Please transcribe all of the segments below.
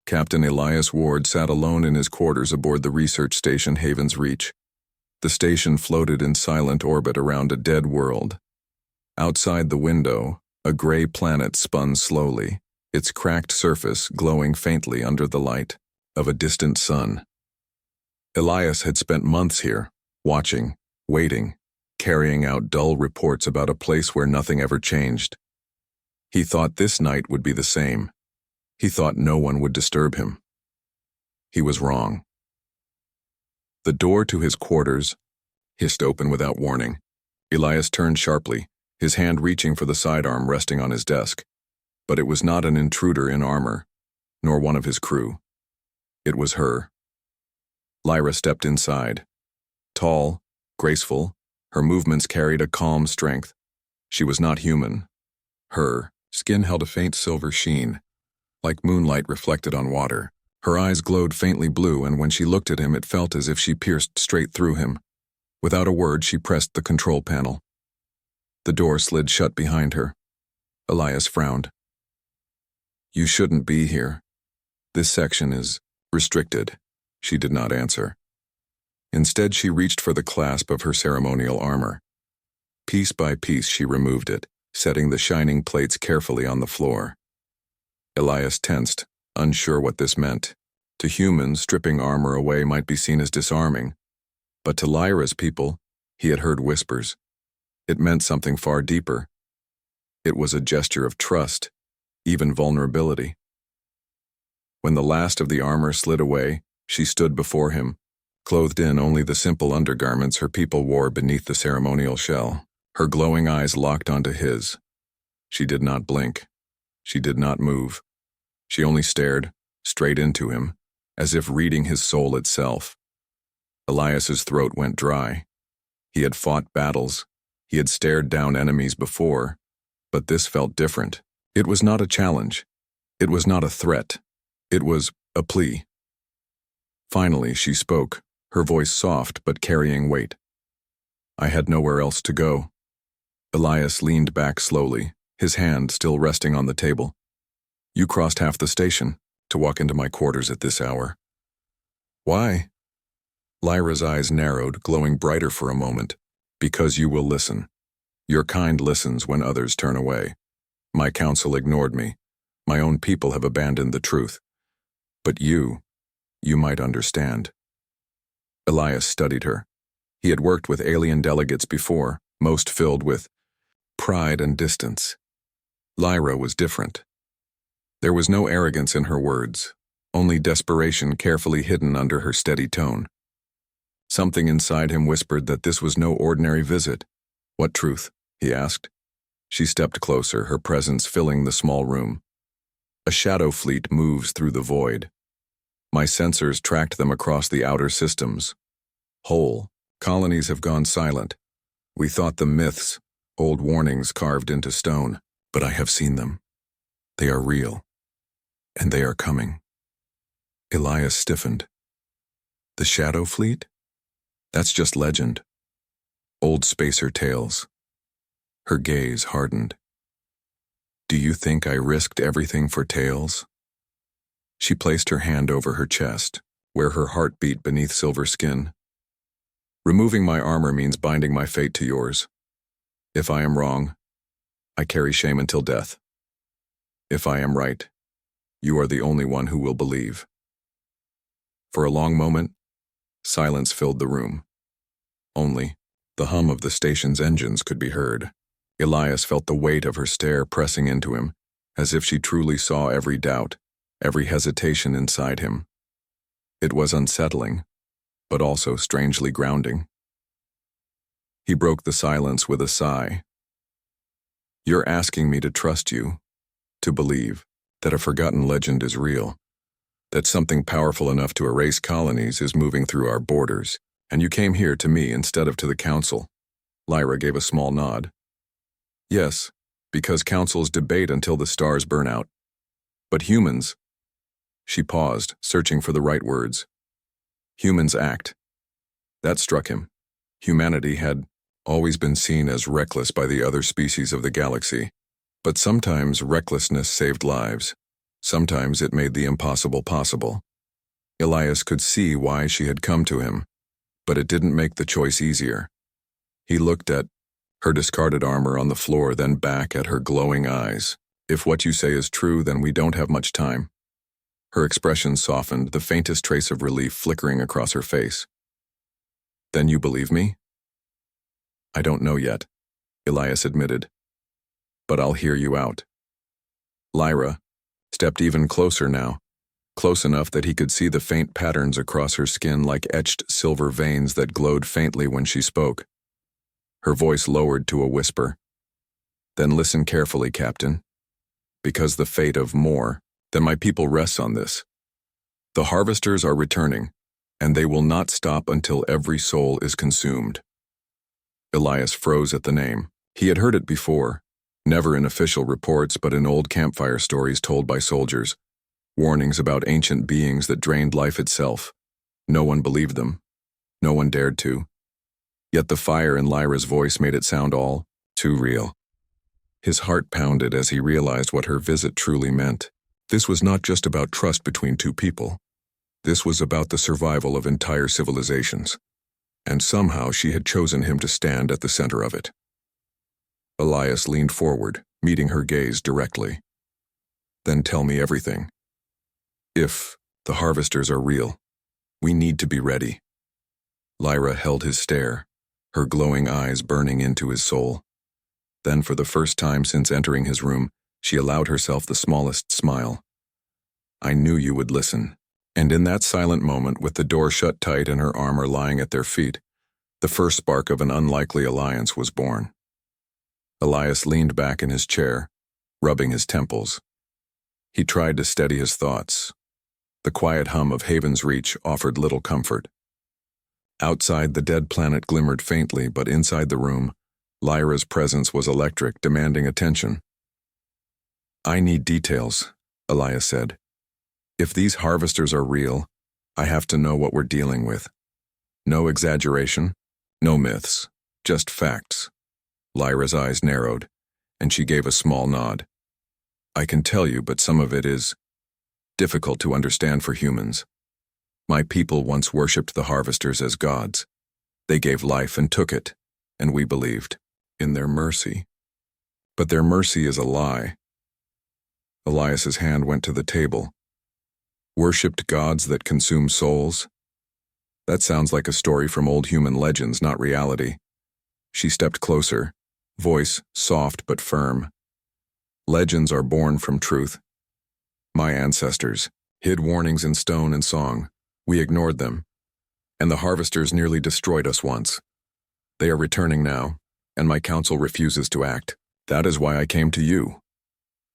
Captain Elias Ward sat alone in his quarters aboard the research station Haven's Reach. The station floated in silent orbit around a dead world. Outside the window, a gray planet spun slowly, its cracked surface glowing faintly under the light of a distant sun. Elias had spent months here, watching, waiting, carrying out dull reports about a place where nothing ever changed. He thought this night would be the same. He thought no one would disturb him. He was wrong. The door to his quarters hissed open without warning. Elias turned sharply, his hand reaching for the sidearm resting on his desk. But it was not an intruder in armor, nor one of his crew. It was her. Lyra stepped inside. Tall, graceful, her movements carried a calm strength. She was not human. Her skin held a faint silver sheen, like moonlight reflected on water. Her eyes glowed faintly blue, and when she looked at him, it felt as if she pierced straight through him. Without a word, she pressed the control panel. The door slid shut behind her. Elias frowned. "You shouldn't be here. This section is restricted." She did not answer. Instead, she reached for the clasp of her ceremonial armor. Piece by piece, she removed it, setting the shining plates carefully on the floor. Elias tensed, unsure what this meant. To humans, stripping armor away might be seen as disarming, but to Lyra's people, he had heard whispers. It meant something far deeper. It was a gesture of trust, even vulnerability. When the last of the armor slid away, she stood before him, clothed in only the simple undergarments her people wore beneath the ceremonial shell. Her glowing eyes locked onto his. She did not blink. She did not move. She only stared, straight into him, as if reading his soul itself. Elias's throat went dry. He had fought battles. He had stared down enemies before, but this felt different. It was not a challenge. It was not a threat. It was a plea. Finally, she spoke, her voice soft but carrying weight. "I had nowhere else to go." Elias leaned back slowly, his hand still resting on the table. "You crossed half the station to walk into my quarters at this hour." "Why?" Lyra's eyes narrowed, glowing brighter for a moment. "Because you will listen. Your kind listens when others turn away. My council ignored me. My own people have abandoned the truth. But you might understand." Elias studied her. He had worked with alien delegates before, most filled with pride and distance. Lyra was different. There was no arrogance in her words, only desperation carefully hidden under her steady tone. Something inside him whispered that this was no ordinary visit. "What truth?" he asked. She stepped closer, her presence filling the small room. "A shadow fleet moves through the void. My sensors tracked them across the outer systems. Whole colonies have gone silent. We thought them myths, old warnings carved into stone, but I have seen them. They are real, and they are coming." Elias stiffened. "The Shadow Fleet? That's just legend. Old spacer tales." Her gaze hardened. "Do you think I risked everything for tales?" She placed her hand over her chest, where her heart beat beneath silver skin. "Removing my armor means binding my fate to yours. If I am wrong, I carry shame until death. If I am right, you are the only one who will believe." For a long moment, silence filled the room. Only the hum of the station's engines could be heard. Elias felt the weight of her stare pressing into him, as if she truly saw every doubt, every hesitation inside him. It was unsettling, but also strangely grounding. He broke the silence with a sigh. "You're asking me to trust you, to believe that a forgotten legend is real, that something powerful enough to erase colonies is moving through our borders, and you came here to me instead of to the council." Lyra gave a small nod. "Yes, because councils debate until the stars burn out. But humans—" She paused, searching for the right words. "Humans act." That struck him. Humanity had always been seen as reckless by the other species of the galaxy, but sometimes recklessness saved lives. Sometimes it made the impossible possible. Elias could see why she had come to him, but it didn't make the choice easier. He looked at her discarded armor on the floor, then back at her glowing eyes. If what you say is true, then we don't have much time. Her expression softened, the faintest trace of relief flickering across her face. Then you believe me? I don't know yet, Elias admitted. But I'll hear you out. Lyra stepped even closer now, close enough that he could see the faint patterns across her skin like etched silver veins that glowed faintly when she spoke. Her voice lowered to a whisper. Then listen carefully, Captain, because the fate of more than my people rests on this. The harvesters are returning, and they will not stop until every soul is consumed. Elias froze at the name. He had heard it before, never in official reports but in old campfire stories told by soldiers, warnings about ancient beings that drained life itself. No one believed them. No one dared to. Yet the fire in Lyra's voice made it sound all too real. His heart pounded as he realized what her visit truly meant. This was not just about trust between two people. This was about the survival of entire civilizations. And somehow she had chosen him to stand at the center of it. Elias leaned forward, meeting her gaze directly. Then tell me everything. If the harvesters are real, we need to be ready. Lyra held his stare, her glowing eyes burning into his soul. Then, for the first time since entering his room, she allowed herself the smallest smile. I knew you would listen. And in that silent moment, with the door shut tight and her armor lying at their feet, the first spark of an unlikely alliance was born. Elias leaned back in his chair, rubbing his temples. He tried to steady his thoughts. The quiet hum of Haven's Reach offered little comfort. Outside, the dead planet glimmered faintly, but inside the room, Lyra's presence was electric, demanding attention. I need details, Elias said. If these harvesters are real, I have to know what we're dealing with. No exaggeration, no myths, just facts. Lyra's eyes narrowed, and she gave a small nod. I can tell you, but some of it is difficult to understand for humans. My people once worshipped the harvesters as gods. They gave life and took it, and we believed in their mercy. But their mercy is a lie. Elias's hand went to the table. Worshipped gods that consume souls? That sounds like a story from old human legends, not reality. She stepped closer, voice soft but firm. Legends are born from truth. My ancestors hid warnings in stone and song. We ignored them, and the harvesters nearly destroyed us once. They are returning now, and my council refuses to act. That is why I came to you.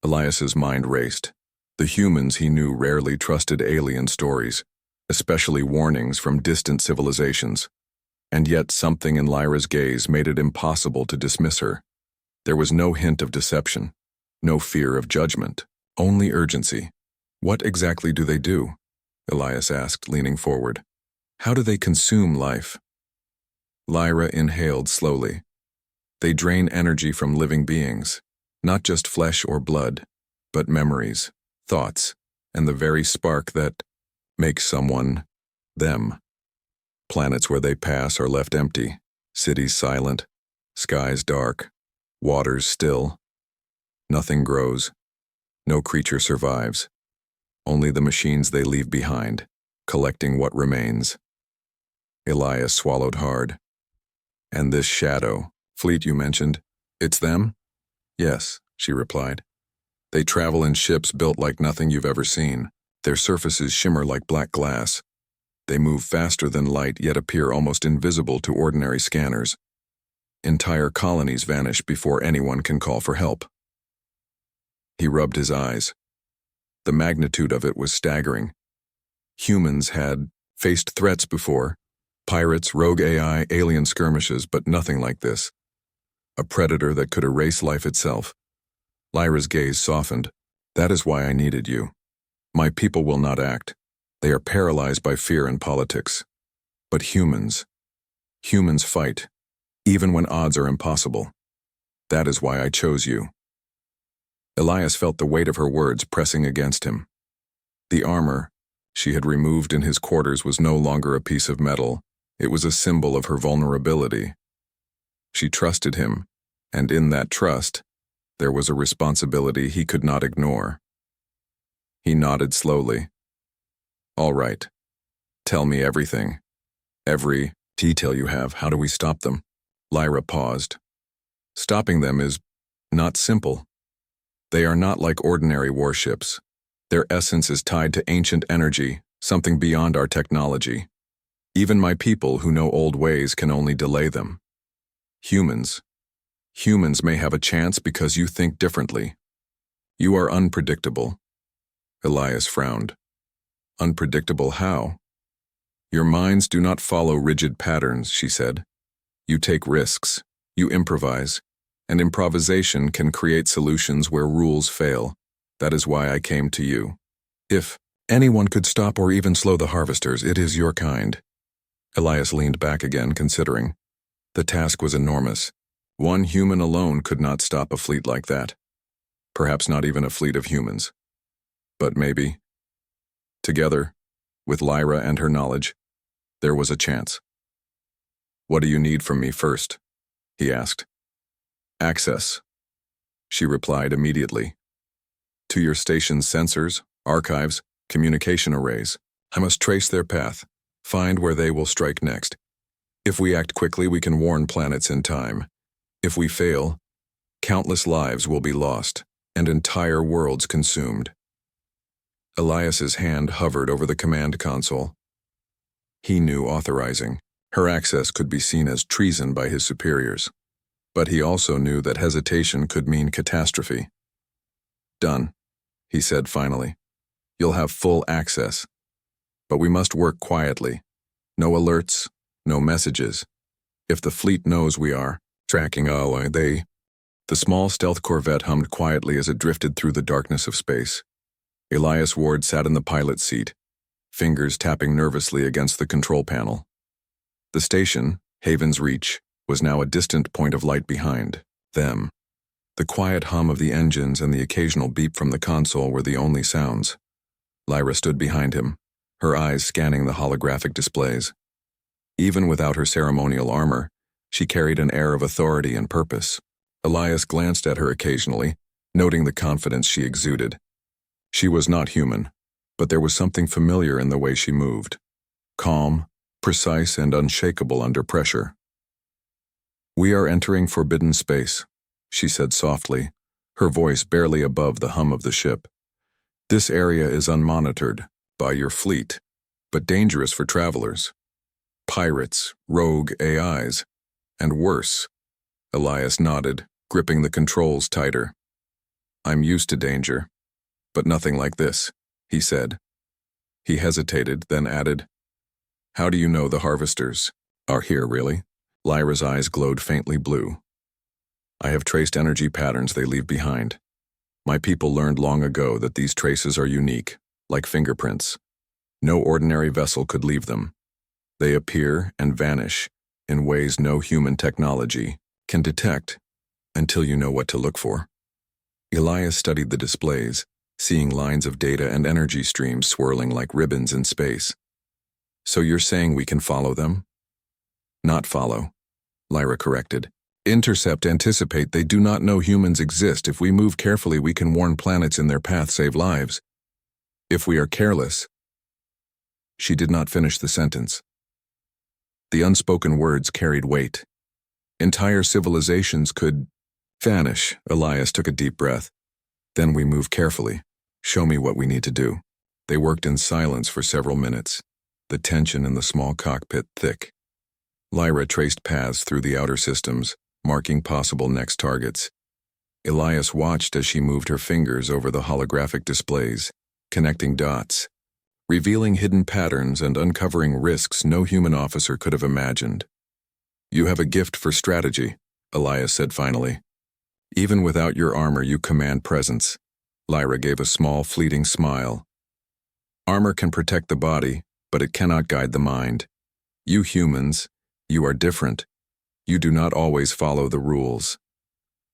Elias's mind raced. The humans he knew rarely trusted alien stories, especially warnings from distant civilizations. And yet something in Lyra's gaze made it impossible to dismiss her. There was no hint of deception, no fear of judgment, only urgency. What exactly do they do? Elias asked, leaning forward. How do they consume life? Lyra inhaled slowly. They drain energy from living beings, not just flesh or blood, but memories, thoughts, and the very spark that makes someone them. Planets where they pass are left empty, cities silent, skies dark, waters still. Nothing grows, no creature survives. Only the machines they leave behind, collecting what remains. Elias swallowed hard. And this shadow, fleet you mentioned, it's them? Yes, she replied. They travel in ships built like nothing you've ever seen. Their surfaces shimmer like black glass. They move faster than light yet appear almost invisible to ordinary scanners. Entire colonies vanish before anyone can call for help. He rubbed his eyes. The magnitude of it was staggering. Humans had faced threats before. Pirates, rogue AI, alien skirmishes, but nothing like this. A predator that could erase life itself. Lyra's gaze softened. That is why I needed you. My people will not act. They are paralyzed by fear and politics. But humans fight, even when odds are impossible. That is why I chose you. Elias felt the weight of her words pressing against him. The armor she had removed in his quarters was no longer a piece of metal. It was a symbol of her vulnerability. She trusted him, and in that trust, there was a responsibility he could not ignore. He nodded slowly. All right. Tell me everything. Every detail you have. How do we stop them? Lyra paused. Stopping them is not simple. They are not like ordinary warships. Their essence is tied to ancient energy, something beyond our technology. Even my people who know old ways can only delay them. Humans may have a chance because you think differently. You are unpredictable. Elias frowned. Unpredictable how? Your minds do not follow rigid patterns, she said. You take risks, you improvise, and improvisation can create solutions where rules fail. That is why I came to you. If anyone could stop or even slow the harvesters, it is your kind. Elias leaned back again, considering. The task was enormous. One human alone could not stop a fleet like that. Perhaps not even a fleet of humans. But maybe, together, with Lyra and her knowledge, there was a chance. What do you need from me first? He asked. Access, she replied immediately. To your station's sensors, archives, communication arrays. I must trace their path, find where they will strike next. If we act quickly, we can warn planets in time. If we fail, countless lives will be lost, and entire worlds consumed. Elias's hand hovered over the command console. He knew authorizing her access could be seen as treason by his superiors, but he also knew that hesitation could mean catastrophe. Done, he said finally. You'll have full access, but we must work quietly. No alerts, no messages. If the fleet knows we are tracking the small stealth corvette hummed quietly as it drifted through the darkness of space. Elias Ward sat in the pilot's seat, fingers tapping nervously against the control panel. The station, Haven's Reach, was now a distant point of light behind them. The quiet hum of the engines and the occasional beep from the console were the only sounds. Lyra stood behind him, her eyes scanning the holographic displays. Even without her ceremonial armor, she carried an air of authority and purpose. Elias glanced at her occasionally, noting the confidence she exuded. She was not human, but there was something familiar in the way she moved. Calm, precise, and unshakable under pressure. We are entering forbidden space, she said softly, her voice barely above the hum of the ship. This area is unmonitored by your fleet, but dangerous for travelers. Pirates, rogue AIs, and worse. Elias nodded, gripping the controls tighter. I'm used to danger, but nothing like this, he said. He hesitated, then added, How do you know the harvesters are here, really? Lyra's eyes glowed faintly blue. I have traced energy patterns they leave behind. My people learned long ago that these traces are unique, like fingerprints. No ordinary vessel could leave them. They appear and vanish in ways no human technology can detect until you know what to look for. Elias studied the displays, seeing lines of data and energy streams swirling like ribbons in space. So you're saying we can follow them? Not follow, Lyra corrected. Intercept, anticipate. They do not know humans exist. If we move carefully, we can warn planets in their path, save lives. If we are careless. She did not finish the sentence. The unspoken words carried weight. Entire civilizations could vanish. Elias took a deep breath. Then we move carefully. Show me what we need to do. They worked in silence for several minutes, the tension in the small cockpit thick. Lyra traced paths through the outer systems, marking possible next targets. Elias watched as she moved her fingers over the holographic displays, connecting dots, revealing hidden patterns and uncovering risks no human officer could have imagined. You have a gift for strategy, Elias said finally. Even without your armor, you command presence. Lyra gave a small, fleeting smile. Armor can protect the body, but it cannot guide the mind. You humans, you are different. You do not always follow the rules.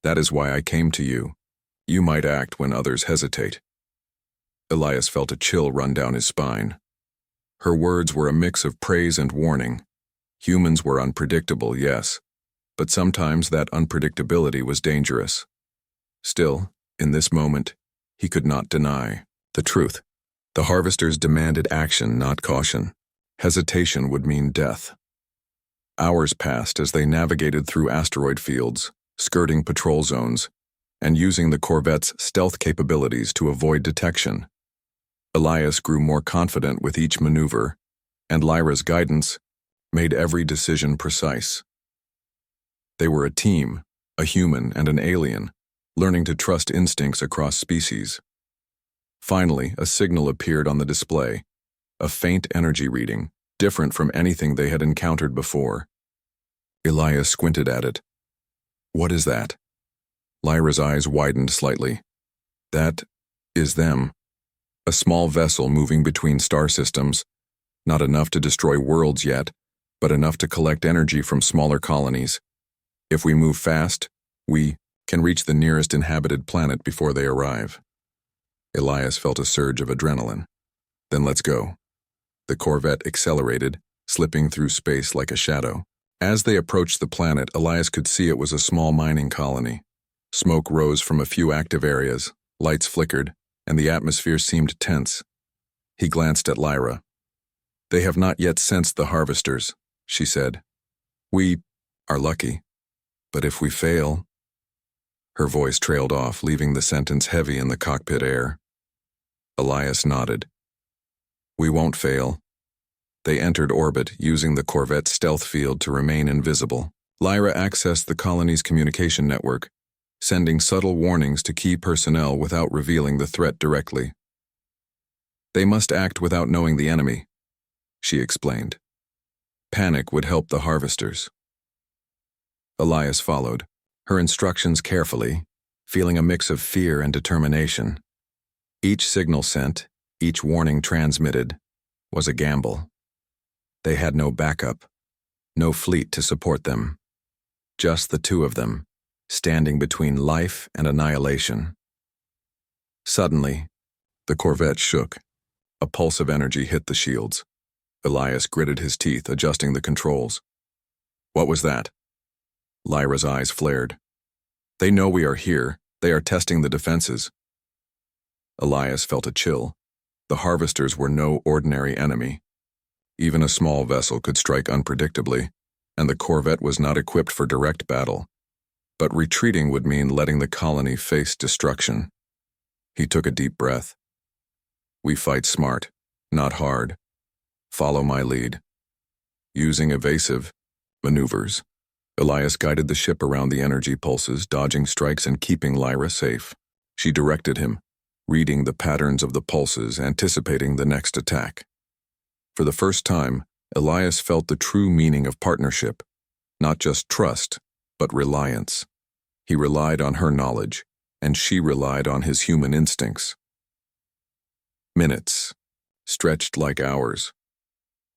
That is why I came to you. You might act when others hesitate. Elias felt a chill run down his spine. Her words were a mix of praise and warning. Humans were unpredictable, yes, but sometimes that unpredictability was dangerous. Still, in this moment, he could not deny the truth. The harvesters demanded action, not caution. Hesitation would mean death. Hours passed as they navigated through asteroid fields, skirting patrol zones, and using the corvette's stealth capabilities to avoid detection. Elias grew more confident with each maneuver, and Lyra's guidance made every decision precise. They were a team, a human and an alien, learning to trust instincts across species. Finally, a signal appeared on the display, a faint energy reading, different from anything they had encountered before. Elias squinted at it. What is that? Lyra's eyes widened slightly. That is them. A small vessel moving between star systems, not enough to destroy worlds yet, but enough to collect energy from smaller colonies. If we move fast, we can reach the nearest inhabited planet before they arrive. Elias felt a surge of adrenaline. Then let's go. The corvette accelerated, slipping through space like a shadow. As they approached the planet, Elias could see it was a small mining colony. Smoke rose from a few active areas, lights flickered, and the atmosphere seemed tense. He glanced at Lyra. They have not yet sensed the harvesters, she said. We are lucky. But if we fail... Her voice trailed off, leaving the sentence heavy in the cockpit air. Elias nodded. We won't fail. They entered orbit, using the corvette's stealth field to remain invisible. Lyra accessed the colony's communication network, sending subtle warnings to key personnel without revealing the threat directly. They must act without knowing the enemy, she explained. Panic would help the harvesters. Elias followed, her instructions carefully, feeling a mix of fear and determination. Each signal sent, each warning transmitted, was a gamble. They had no backup, no fleet to support them. Just the two of them, standing between life and annihilation. Suddenly, the corvette shook. A pulse of energy hit the shields. Elias gritted his teeth, adjusting the controls. What was that? Lyra's eyes flared. They know we are here. They are testing the defenses. Elias felt a chill. The harvesters were no ordinary enemy. Even a small vessel could strike unpredictably, and the corvette was not equipped for direct battle. But retreating would mean letting the colony face destruction. He took a deep breath. We fight smart, not hard. Follow my lead. Using evasive maneuvers, Elias guided the ship around the energy pulses, dodging strikes and keeping Lyra safe. She directed him, reading the patterns of the pulses, anticipating the next attack. For the first time, Elias felt the true meaning of partnership, not just trust, but reliance. He relied on her knowledge, and she relied on his human instincts. Minutes stretched like hours.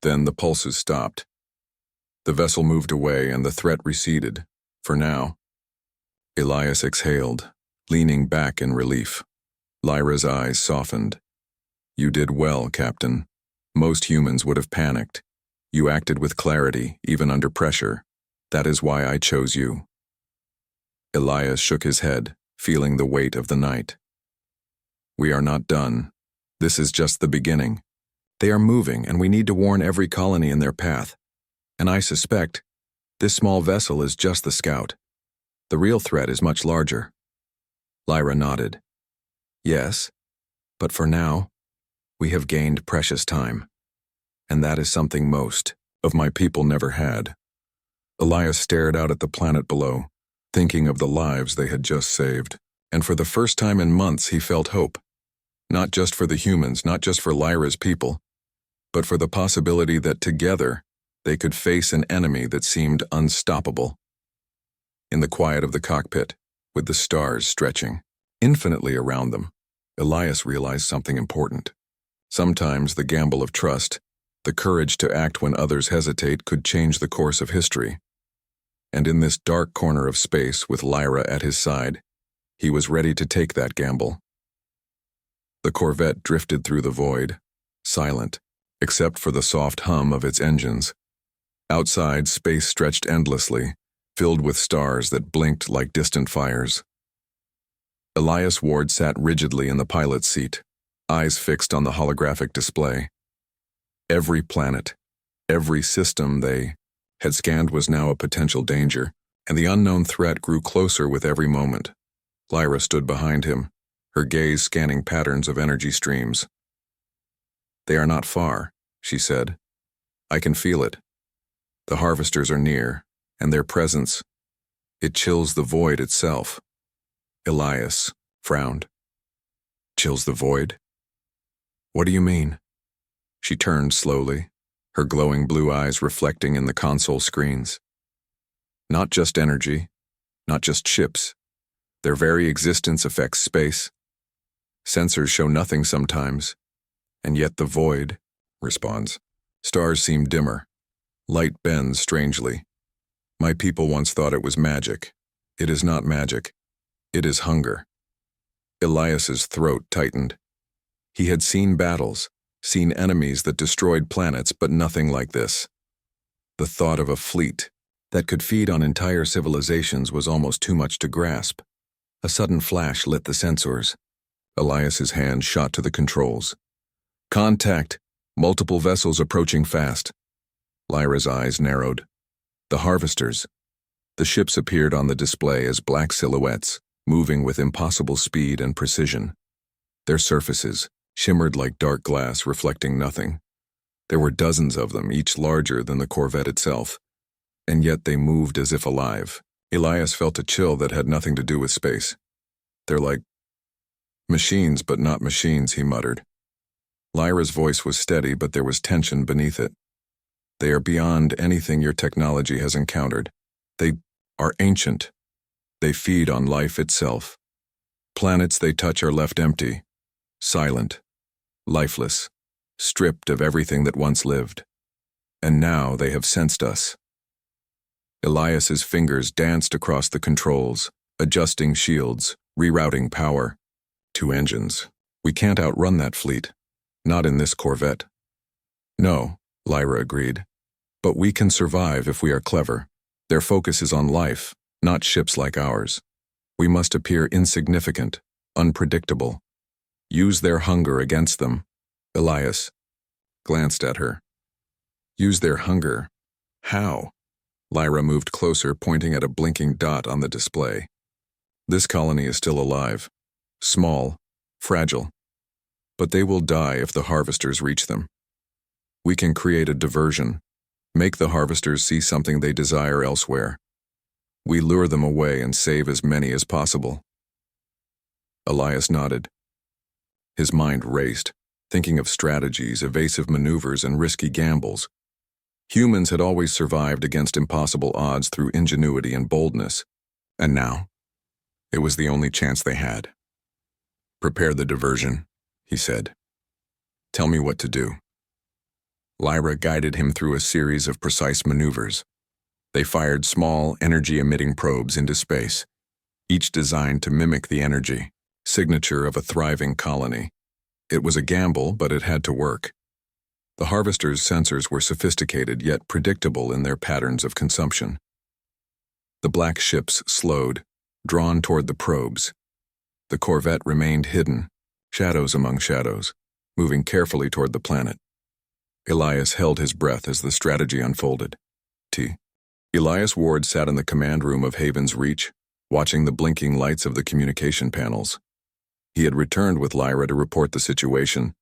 Then the pulses stopped. The vessel moved away and the threat receded, for now. Elias exhaled, leaning back in relief. Lyra's eyes softened. You did well, Captain. Most humans would have panicked. You acted with clarity, even under pressure. That is why I chose you. Elias shook his head, feeling the weight of the night. We are not done. This is just the beginning. They are moving, and we need to warn every colony in their path. And I suspect this small vessel is just the scout. The real threat is much larger. Lyra nodded. Yes, but for now, we have gained precious time. And that is something most of my people never had. Elias stared out at the planet below, thinking of the lives they had just saved. And for the first time in months, he felt hope. Not just for the humans, not just for Lyra's people, but for the possibility that together they could face an enemy that seemed unstoppable. In the quiet of the cockpit, with the stars stretching infinitely around them, Elias realized something important. Sometimes the gamble of trust, the courage to act when others hesitate, could change the course of history. And in this dark corner of space, with Lyra at his side, He was ready to take that gamble. The Corvette drifted through the void, silent, except for the soft hum of its engines. Outside, space stretched endlessly, filled with stars that blinked like distant fires. Elias Ward sat rigidly in the pilot's seat, eyes fixed on the holographic display. Every planet, every system they had scanned was now a potential danger, and the unknown threat grew closer with every moment. Lyra stood behind him, her gaze scanning patterns of energy streams. "They are not far," she said. "I can feel it. The harvesters are near, and their presence, it chills the void itself." Elias frowned. "Chills the void? What do you mean?" She turned slowly, her glowing blue eyes reflecting in the console screens. "Not just energy, not just ships. Their very existence affects space. Sensors show nothing sometimes, and yet the void responds. Stars seem dimmer. Light bends strangely. My people once thought it was magic. It is not magic. It is hunger." Elias's throat tightened. He had seen battles, seen enemies that destroyed planets, but nothing like this. The thought of a fleet that could feed on entire civilizations was almost too much to grasp. A sudden flash lit the sensors. Elias's hand shot to the controls. "Contact! Multiple vessels approaching fast." Lyra's eyes narrowed. The harvesters. The ships appeared on the display as black silhouettes, moving with impossible speed and precision. Their surfaces shimmered like dark glass, reflecting nothing. There were dozens of them, each larger than the Corvette itself, and yet they moved as if alive. Elias felt a chill that had nothing to do with space. "They're like machines, but not machines," he muttered. Lyra's voice was steady, but there was tension beneath it. "They are beyond anything your technology has encountered. They are ancient. They feed on life itself. Planets they touch are left empty, silent, lifeless, stripped of everything that once lived. And now they have sensed us." Elias's fingers danced across the controls, adjusting shields, rerouting power. "Two engines. We can't outrun that fleet. Not in this Corvette." "No," Lyra agreed. "But we can survive if we are clever. Their focus is on life, not ships like ours. We must appear insignificant, unpredictable. Use their hunger against them." Elias glanced at her. "Use their hunger? How?" Lyra moved closer, pointing at a blinking dot on the display. "This colony is still alive. Small, fragile. But they will die if the harvesters reach them. We can create a diversion, make the harvesters see something they desire elsewhere. We lure them away and save as many as possible." Elias nodded. His mind raced, thinking of strategies, evasive maneuvers, and risky gambles. Humans had always survived against impossible odds through ingenuity and boldness, and now it was the only chance they had. "Prepare the diversion," he said. "Tell me what to do." Lyra guided him through a series of precise maneuvers. They fired small, energy-emitting probes into space, each designed to mimic the energy, signature of a thriving colony. It was a gamble, but it had to work. The harvesters' sensors were sophisticated yet predictable in their patterns of consumption. The black ships slowed, drawn toward the probes. The Corvette remained hidden, shadows among shadows, moving carefully toward the planet. Elias held his breath as the strategy unfolded. Elias Ward sat in the command room of Haven's Reach, watching the blinking lights of the communication panels. He had returned with Lyra to report the situation,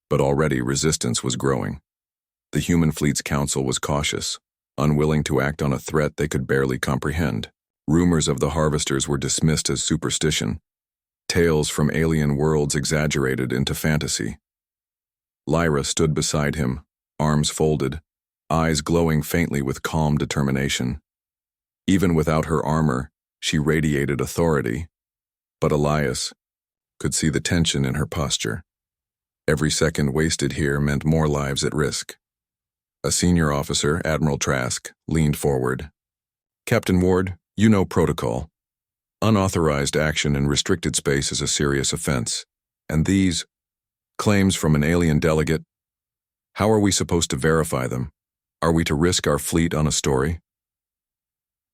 but already resistance was growing. The human fleet's council was cautious, unwilling to act on a threat they could barely comprehend. Rumors of the harvesters were dismissed as superstition, tales from alien worlds exaggerated into fantasy. Lyra stood beside him, arms folded, eyes glowing faintly with calm determination. Even without her armor, she radiated authority, but Elias could see the tension in her posture. Every second wasted here meant more lives at risk. A senior officer, Admiral Trask, leaned forward. "Captain Ward, you know protocol. Unauthorized action in restricted space is a serious offense. And these claims from an alien delegate, how are we supposed to verify them? Are we to risk our fleet on a story?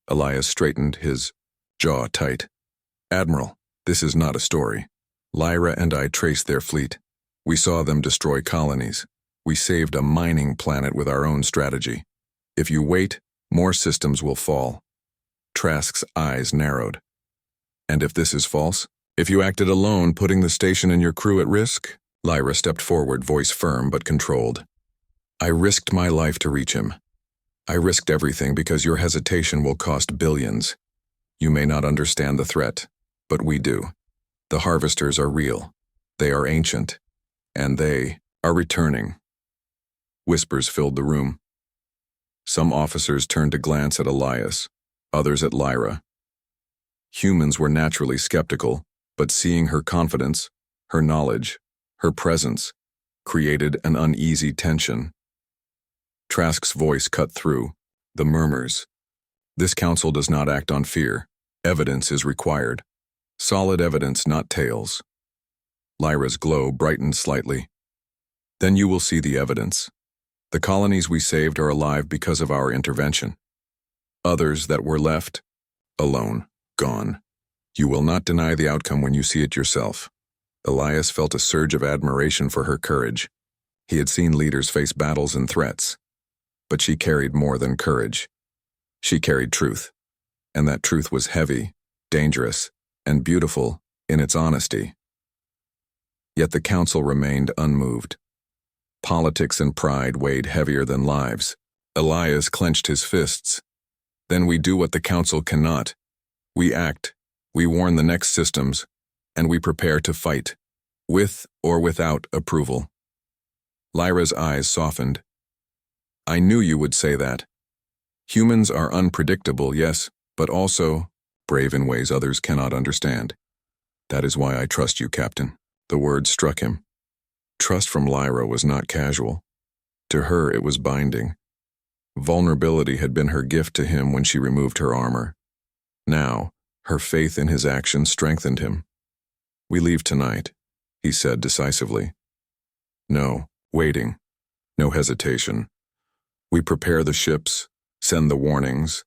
Elias straightened, his jaw tight. Admiral, this is not a story. Lyra and I traced their fleet. We saw them destroy colonies. We saved a mining planet with our own strategy. If you wait, more systems will fall. Trask's eyes narrowed. And if this is false? If you acted alone, putting the station and your crew at risk? Lyra stepped forward, voice firm but controlled. I risked my life to reach him. I risked everything because your hesitation will cost billions. You may not understand the threat, but we do. The harvesters are real. They are ancient. And they are returning. Whispers filled the room. Some officers turned to glance at Elias, others at Lyra. Humans were naturally skeptical, but seeing her confidence, her knowledge, her presence, created an uneasy tension. Trask's voice cut through the murmurs. This council does not act on fear. Evidence is required. Solid evidence, not tales. Lyra's glow brightened slightly. Then you will see the evidence. The colonies we saved are alive because of our intervention. Others that were left, alone, gone. You will not deny the outcome when you see it yourself. Elias felt a surge of admiration for her courage. He had seen leaders face battles and threats. But she carried more than courage. She carried truth. And that truth was heavy, dangerous, and beautiful in its honesty. Yet the council remained unmoved. Politics and pride weighed heavier than lives. Elias clenched his fists. Then we do what the council cannot. We act, we warn the next systems, and we prepare to fight, with or without approval. Lyra's eyes softened. I knew you would say that. Humans are unpredictable, yes, but also brave in ways others cannot understand. That is why I trust you, Captain. The words struck him. Trust from Lyra was not casual. To her, it was binding. Vulnerability had been her gift to him when she removed her armor. Now, her faith in his actions strengthened him. We leave tonight, he said decisively. No, waiting. No hesitation. We prepare the ships, send the warnings,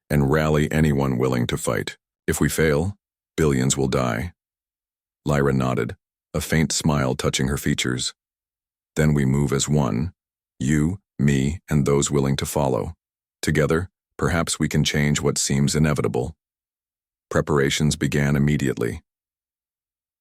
and rally anyone willing to fight. If we fail, billions will die. Lyra nodded, a faint smile touching her features. Then we move as one, you, me, and those willing to follow. Together, perhaps we can change what seems inevitable. Preparations began immediately.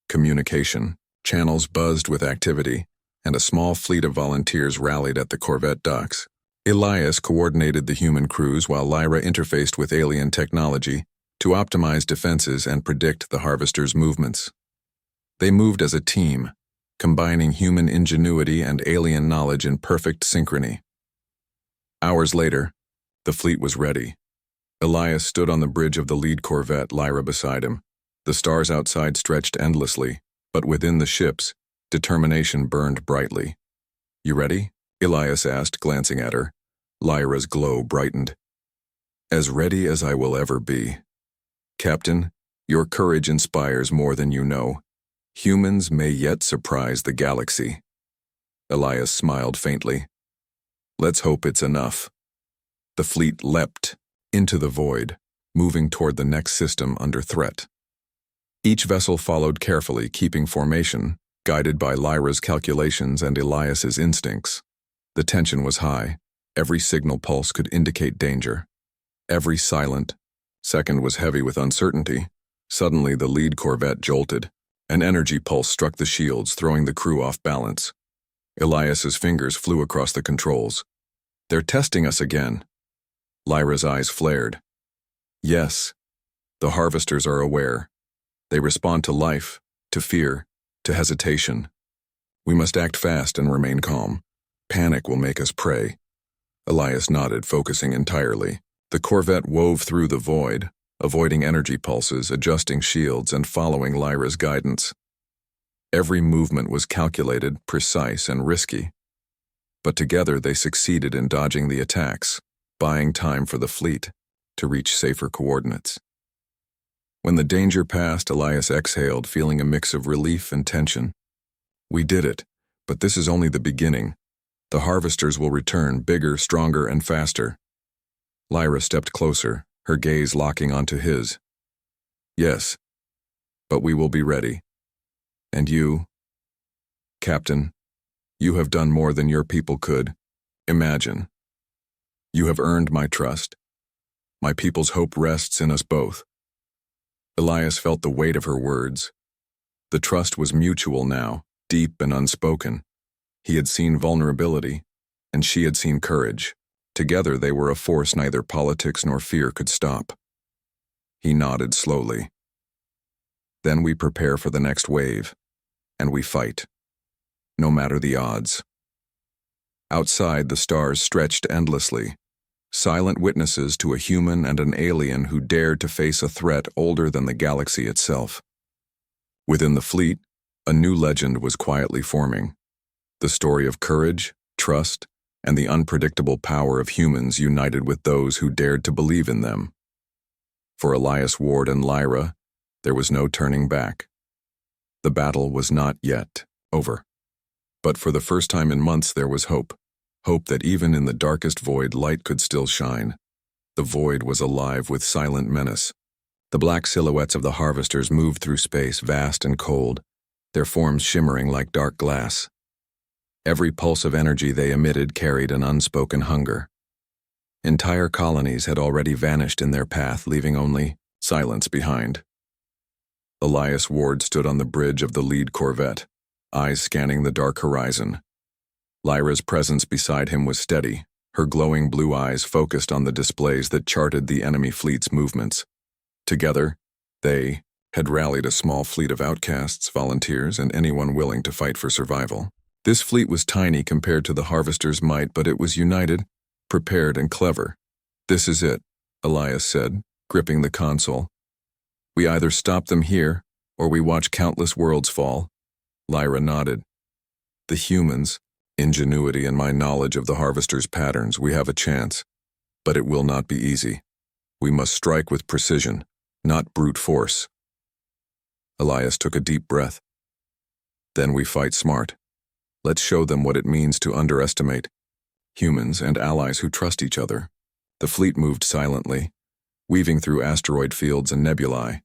Communication, channels buzzed with activity, and a small fleet of volunteers rallied at the Corvette docks. Elias coordinated the human crews while Lyra interfaced with alien technology to optimize defenses and predict the harvesters' movements. They moved as a team, combining human ingenuity and alien knowledge in perfect synchrony. Hours later, the fleet was ready. Elias stood on the bridge of the lead corvette, Lyra beside him. The stars outside stretched endlessly, but within the ships, determination burned brightly. You ready? Elias asked, glancing at her. Lyra's glow brightened. As ready as I will ever be. Captain, your courage inspires more than you know. Humans may yet surprise the galaxy. Elias smiled faintly. Let's hope it's enough. The fleet leapt into the void, moving toward the next system under threat. Each vessel followed carefully, keeping formation, guided by Lyra's calculations and Elias's instincts. The tension was high. Every signal pulse could indicate danger. Every silent second was heavy with uncertainty. Suddenly, the lead corvette jolted. An energy pulse struck the shields, throwing the crew off balance. Elias's fingers flew across the controls. They're testing us again. Lyra's eyes flared. Yes, the harvesters are aware. They respond to life, to fear, to hesitation. We must act fast and remain calm. Panic will make us prey. Elias nodded, focusing entirely. The corvette wove through the void, avoiding energy pulses, adjusting shields, and following Lyra's guidance. Every movement was calculated, precise, and risky. But together they succeeded in dodging the attacks, buying time for the fleet to reach safer coordinates. When the danger passed, Elias exhaled, feeling a mix of relief and tension. We did it, but this is only the beginning. The harvesters will return, bigger, stronger, and faster. Lyra stepped closer, her gaze locking onto his. Yes, but we will be ready. And you, Captain, you have done more than your people could imagine. You have earned my trust. My people's hope rests in us both. Elias felt the weight of her words. The trust was mutual now, deep and unspoken. He had seen vulnerability, and she had seen courage. Together they were a force neither politics nor fear could stop. He nodded slowly. Then we prepare for the next wave, and we fight, no matter the odds. Outside, the stars stretched endlessly, silent witnesses to a human and an alien who dared to face a threat older than the galaxy itself. Within the fleet, a new legend was quietly forming. The story of courage, trust, and the unpredictable power of humans united with those who dared to believe in them. For Elias Ward and Lyra, there was no turning back. The battle was not yet over. But for the first time in months there was hope. Hope that even in the darkest void, light could still shine. The void was alive with silent menace. The black silhouettes of the harvesters moved through space, vast and cold, their forms shimmering like dark glass. Every pulse of energy they emitted carried an unspoken hunger. Entire colonies had already vanished in their path, leaving only silence behind. Elias Ward stood on the bridge of the lead corvette, eyes scanning the dark horizon. Lyra's presence beside him was steady, her glowing blue eyes focused on the displays that charted the enemy fleet's movements. Together, they had rallied a small fleet of outcasts, volunteers, and anyone willing to fight for survival. This fleet was tiny compared to the harvesters' might, but it was united, prepared, and clever. "This is it," Elias said, gripping the console. "We either stop them here, or we watch countless worlds fall." Lyra nodded. "The humans, ingenuity, and my knowledge of the harvesters' patterns, we have a chance. But it will not be easy. We must strike with precision, not brute force." Elias took a deep breath. "Then we fight smart. Let's show them what it means to underestimate humans and allies who trust each other." The fleet moved silently, weaving through asteroid fields and nebulae.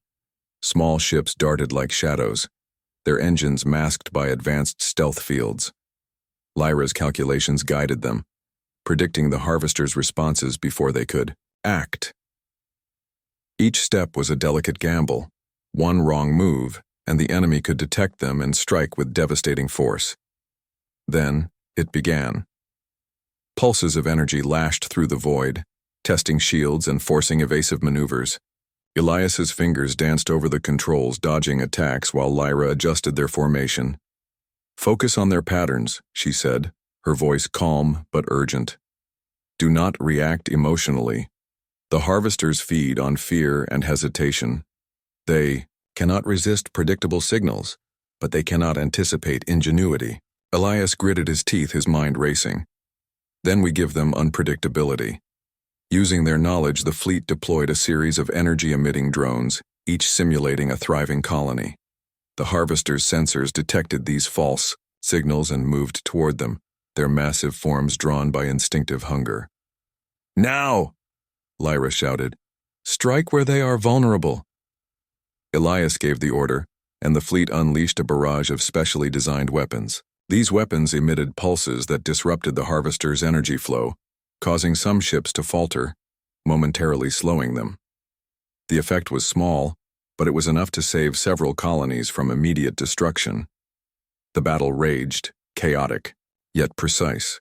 Small ships darted like shadows, their engines masked by advanced stealth fields. Lyra's calculations guided them, predicting the harvesters' responses before they could act. Each step was a delicate gamble. One wrong move, and the enemy could detect them and strike with devastating force. Then it began. Pulses of energy lashed through the void, testing shields and forcing evasive maneuvers. Elias's fingers danced over the controls, dodging attacks while Lyra adjusted their formation. "Focus on their patterns," she said, her voice calm but urgent. "Do not react emotionally. The harvesters feed on fear and hesitation. They cannot resist predictable signals, but they cannot anticipate ingenuity." Elias gritted his teeth, his mind racing. "Then we give them unpredictability." Using their knowledge, the fleet deployed a series of energy-emitting drones, each simulating a thriving colony. The harvesters' sensors detected these false signals and moved toward them, their massive forms drawn by instinctive hunger. "Now!" Lyra shouted. "Strike where they are vulnerable." Elias gave the order, and the fleet unleashed a barrage of specially designed weapons. These weapons emitted pulses that disrupted the harvesters' energy flow, causing some ships to falter, momentarily slowing them. The effect was small, but it was enough to save several colonies from immediate destruction. The battle raged, chaotic, yet precise.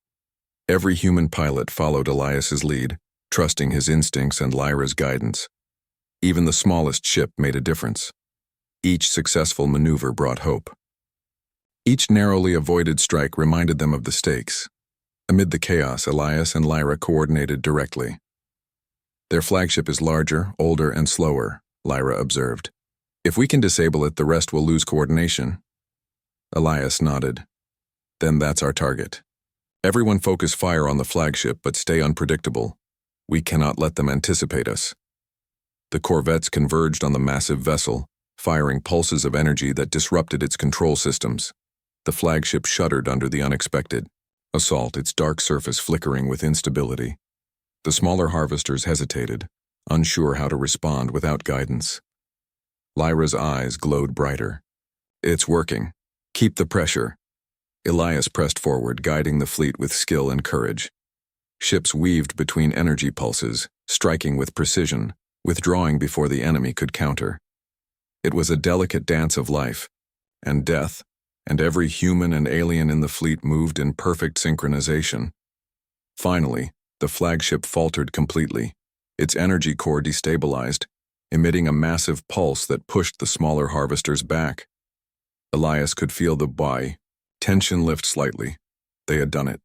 Every human pilot followed Elias's lead, trusting his instincts and Lyra's guidance. Even the smallest ship made a difference. Each successful maneuver brought hope. Each narrowly avoided strike reminded them of the stakes. Amid the chaos, Elias and Lyra coordinated directly. "Their flagship is larger, older, and slower," Lyra observed. "If we can disable it, the rest will lose coordination." Elias nodded. "Then that's our target. Everyone focus fire on the flagship, but stay unpredictable. We cannot let them anticipate us." The corvettes converged on the massive vessel, firing pulses of energy that disrupted its control systems. The flagship shuddered under the unexpected assault, its dark surface flickering with instability. The smaller harvesters hesitated, unsure how to respond without guidance. Lyra's eyes glowed brighter. "It's working. Keep the pressure." Elias pressed forward, guiding the fleet with skill and courage. Ships weaved between energy pulses, striking with precision, withdrawing before the enemy could counter. It was a delicate dance of life and death, and every human and alien in the fleet moved in perfect synchronization. Finally, the flagship faltered completely, its energy core destabilized, emitting a massive pulse that pushed the smaller harvesters back. Elias could feel the tension lift slightly. They had done it.